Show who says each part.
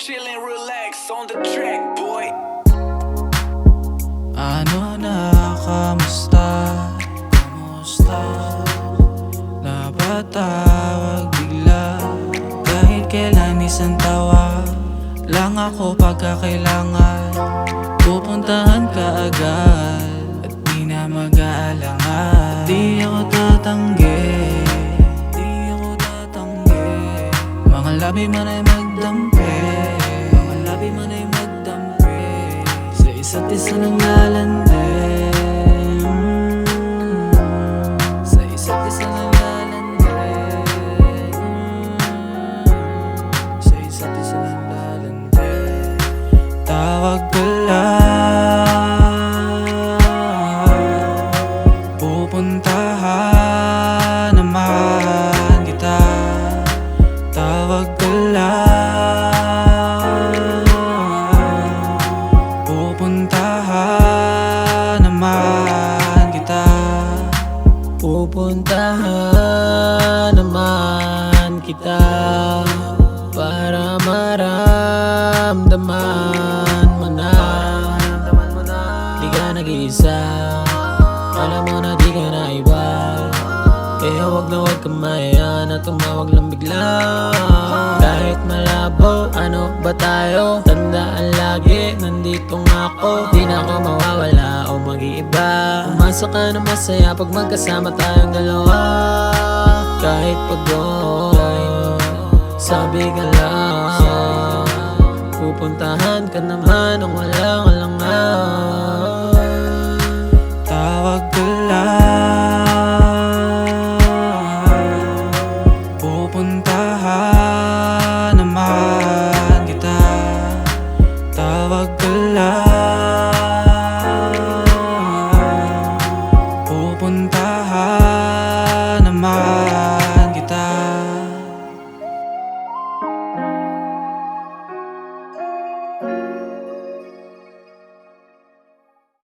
Speaker 1: chill and relax on the track, boy.
Speaker 2: Ano na, kamusta? Kamusta? Napatawag bigla, kahit kailan isang tawag lang ako pagkakailangan. Pupuntahan ka agad at di na mag-aalangan. Di ako tatanggi, di ako tatanggi. Mga labi man ay magdampi, mga labi man ay magdampi. Sa isa't isa nang lalande, sa isa't isa nang lalande, sa isa't isa nang lalande. Tawag ka lang, pupuntahan naman kita. Tawag ka lang, pupuntahan naman kita.
Speaker 3: Pupuntahan naman kita para maramdaman mo na di ka nag-iisa. Alam mo na di ka na iba, kaya wag na wag kang mahiya na tumawag lang bigla. Kahit malabo, ano ba tayo? Tandaan lagi, nandito nga ako. Di na ako mawawala o mag-iiba. Umasa ka na masaya pag magkasama tayong dalawa. Kahit pagod, sabi ka lang, pupuntahan ka naman nung wala